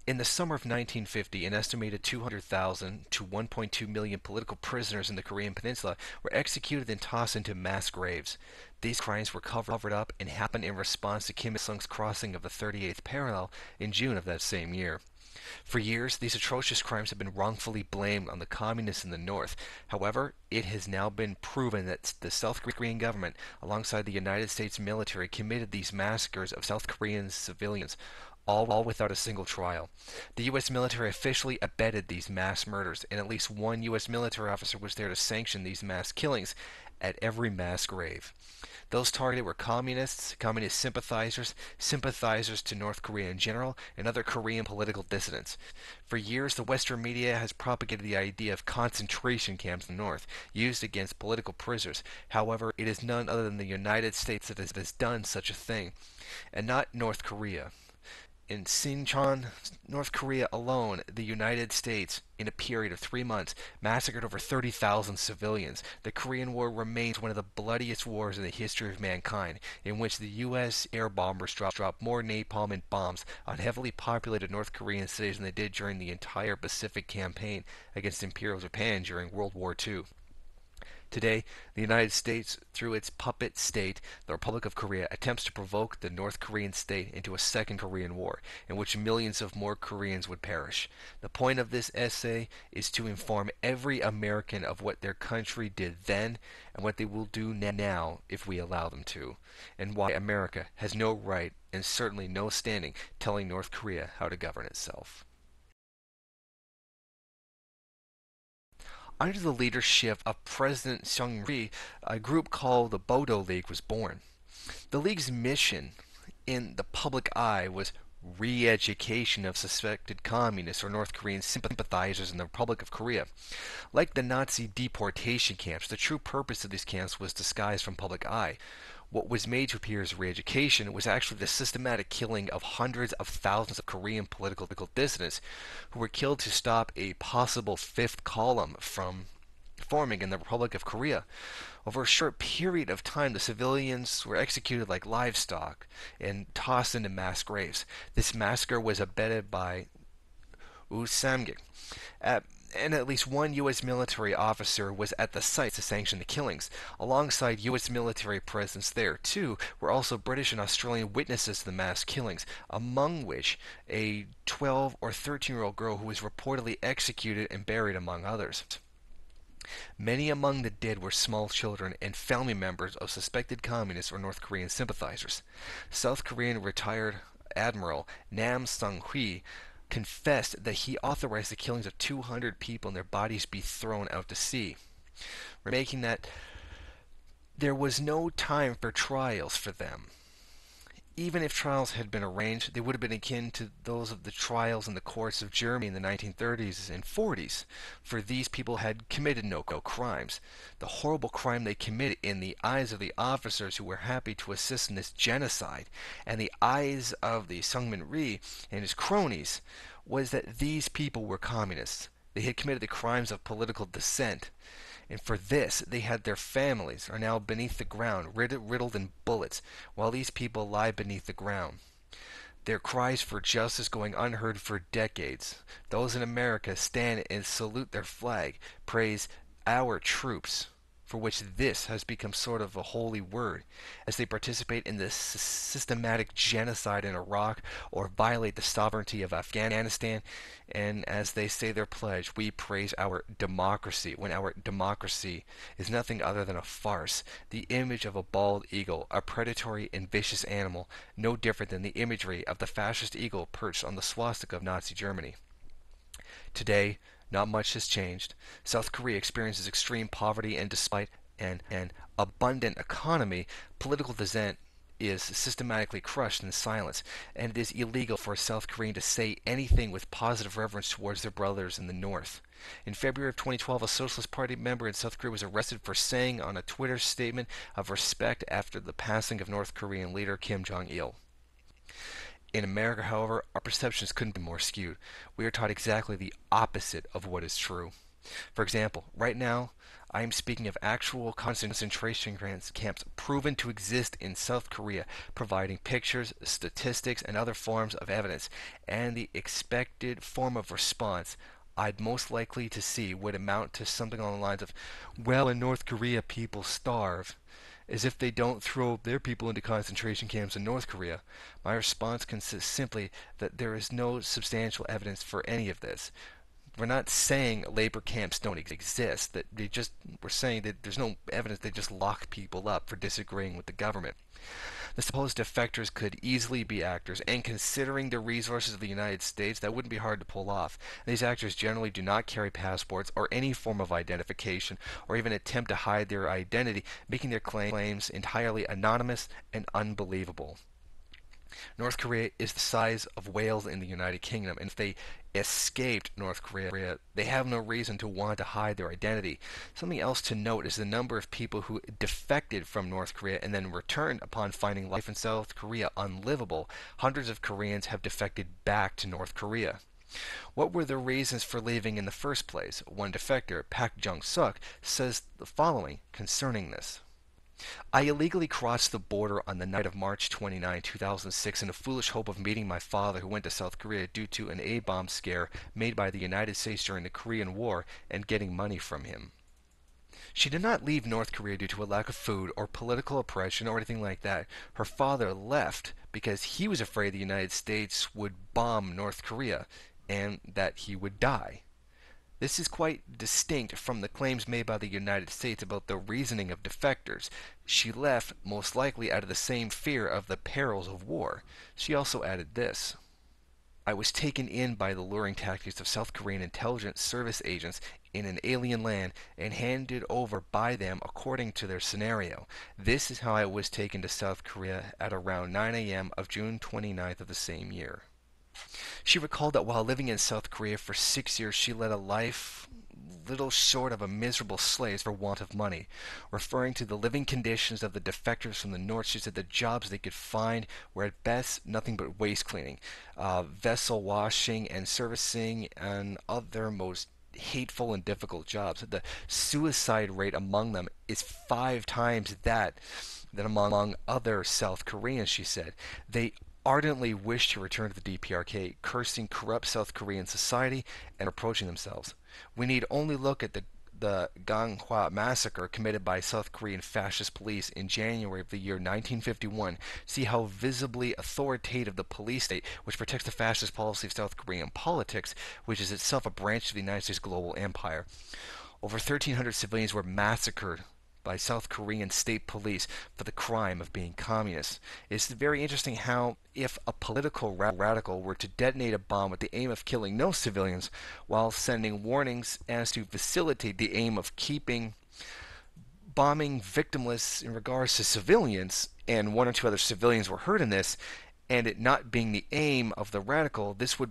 In the summer of 1950, an estimated 200,000 to 1.2 million political prisoners in the Korean Peninsula were executed and tossed into mass graves. These crimes were covered up and happened in response to Kim Il-sung's crossing of the 38th parallel in June of that same year. For years, these atrocious crimes have been wrongfully blamed on the communists in the North. However, it has now been proven that the South Korean government, alongside the United States military, committed these massacres of South Korean civilians, all without a single trial. The U.S. military officially abetted these mass murders, and at least one U.S. military officer was there to sanction these mass killings at every mass grave. Those targeted were communists, communist sympathizers, sympathizers to North Korea in general, and other Korean political dissidents. For years, the Western media has propagated the idea of concentration camps in the North, used against political prisoners. However, it is none other than the United States that has done such a thing, and not North Korea. In Sinchon, North Korea alone, the United States, in a period of 3 months, massacred over 30,000 civilians. The Korean War remains one of the bloodiest wars in the history of mankind, in which the U.S. air bombers dropped more napalm and bombs on heavily populated North Korean cities than they did during the entire Pacific campaign against Imperial Japan during World War II. Today, the United States, through its puppet state, the Republic of Korea, attempts to provoke the North Korean state into a second Korean War, in which millions of more Koreans would perish. The point of this essay is to inform every American of what their country did then and what they will do now if we allow them to, and why America has no right and certainly no standing telling North Korea how to govern itself. Under the leadership of President Seung-ri, a group called the Bodo League was born. The League's mission in the public eye was re-education of suspected communists or North Korean sympathizers in the Republic of Korea. Like the Nazi deportation camps, the true purpose of these camps was disguised from public eye. What was made to appear as re-education was actually the systematic killing of hundreds of thousands of Korean political dissidents who were killed to stop a possible fifth column from forming in the Republic of Korea. Over a short period of time, the civilians were executed like livestock and tossed into mass graves. This massacre was abetted by Woo Samgik. And at least one U.S. military officer was at the site to sanction the killings. Alongside U.S. military presence there, too, were also British and Australian witnesses to the mass killings, among which a 12 or 13-year-old girl who was reportedly executed and buried among others. Many among the dead were small children and family members of suspected communists or North Korean sympathizers. South Korean retired Admiral Nam Sung-hui confessed that he authorized the killings of 200 people and their bodies be thrown out to sea, making that there was no time for trials for them. Even if trials had been arranged, they would have been akin to those of the trials in the courts of Germany in the 1930s and 40s, for these people had committed no crimes. The horrible crime they committed in the eyes of the officers who were happy to assist in this genocide, and the eyes of the Sungmin Rhee and his cronies, was that these people were communists. They had committed the crimes of political dissent. And for this, they had their families are now beneath the ground, riddled in bullets, while these people lie beneath the ground. Their cries for justice going unheard for decades. Those in America stand and salute their flag, praise our troops, for which this has become sort of a holy word, as they participate in this systematic genocide in Iraq or violate the sovereignty of Afghanistan, and as they say their pledge, we praise our democracy, when our democracy is nothing other than a farce, the image of a bald eagle, a predatory and vicious animal, no different than the imagery of the fascist eagle perched on the swastika of Nazi Germany. Today, not much has changed. South Korea experiences extreme poverty, and despite an abundant economy, political dissent is systematically crushed in silence, and it is illegal for a South Korean to say anything with positive reverence towards their brothers in the North. In February of 2012, a Socialist Party member in South Korea was arrested for saying on a Twitter statement of respect after the passing of North Korean leader Kim Jong-il. In America, however, our perceptions couldn't be more skewed. We are taught exactly the opposite of what is true. For example, right now, I am speaking of actual concentration camps proven to exist in South Korea, providing pictures, statistics, and other forms of evidence, and the expected form of response I'd most likely to see would amount to something along the lines of, well, in North Korea people starve, as if they don't throw their people into concentration camps in North Korea. My response consists simply that there is no substantial evidence for any of this. We're not saying labor camps don't exist, that we're saying that there's no evidence they just lock people up for disagreeing with the government. The supposed defectors could easily be actors, and considering the resources of the United States, that wouldn't be hard to pull off. These actors generally do not carry passports or any form of identification, or even attempt to hide their identity, making their claims entirely anonymous and unbelievable. North Korea is the size of Wales in the United Kingdom, and if they escaped North Korea, they have no reason to want to hide their identity. Something else to note is the number of people who defected from North Korea and then returned upon finding life in South Korea unlivable. Hundreds of Koreans have defected back to North Korea. What were the reasons for leaving in the first place? One defector, Pak Jung-suk, says the following concerning this. I illegally crossed the border on the night of March 29, 2006 in a foolish hope of meeting my father who went to South Korea due to an A-bomb scare made by the United States during the Korean War and getting money from him. She did not leave North Korea due to a lack of food or political oppression or anything like that. Her father left because he was afraid the United States would bomb North Korea and that he would die. This is quite distinct from the claims made by the United States about the reasoning of defectors. She left most likely out of the same fear of the perils of war. She also added this. I was taken in by the luring tactics of South Korean intelligence service agents in an alien land and handed over by them according to their scenario. This is how I was taken to South Korea at around 9 a.m. of June 29th of the same year. She recalled that while living in South Korea for 6 years, she led a life little short of a miserable slave for want of money. Referring to the living conditions of the defectors from the north, she said the jobs they could find were at best nothing but waste cleaning, vessel washing and servicing, and other most hateful and difficult jobs. The suicide rate among them is 5 times that than among other South Koreans, she said. They ardently wished to return to the DPRK, cursing corrupt South Korean society and reproaching themselves. We need only look at the Ganghwa massacre committed by South Korean fascist police in January of the year 1951, see how visibly authoritative the police state, which protects the fascist policy of South Korean politics, which is itself a branch of the United States global empire. Over 1,300 civilians were massacred by South Korean state police for the crime of being communists. It's very interesting how if a political radical were to detonate a bomb with the aim of killing no civilians while sending warnings as to facilitate the aim of keeping bombing victimless in regards to civilians, and one or two other civilians were hurt in this, and it not being the aim of the radical, this would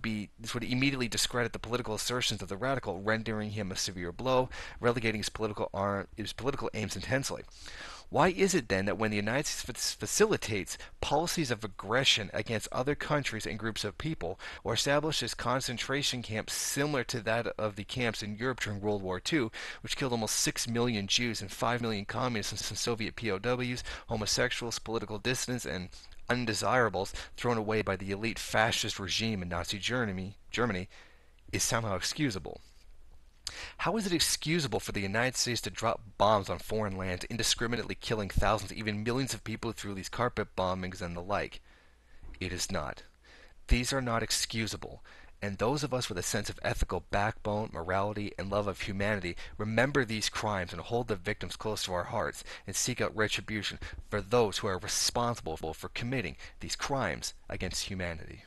immediately discredit the political assertions of the radical, rendering him a severe blow, relegating his political aims intensely. Why is it then that when the United States facilitates policies of aggression against other countries and groups of people, or establishes concentration camps similar to that of the camps in Europe during World War II, which killed almost 6 million Jews and 5 million communists and Soviet POWs, homosexuals, political dissidents, and undesirables thrown away by the elite fascist regime in Nazi Germany, is somehow excusable? How is it excusable for the United States to drop bombs on foreign lands, indiscriminately killing thousands, even millions of people through these carpet bombings and the like? It is not. These are not excusable. And those of us with a sense of ethical backbone, morality, and love of humanity remember these crimes and hold the victims close to our hearts and seek out retribution for those who are responsible for committing these crimes against humanity.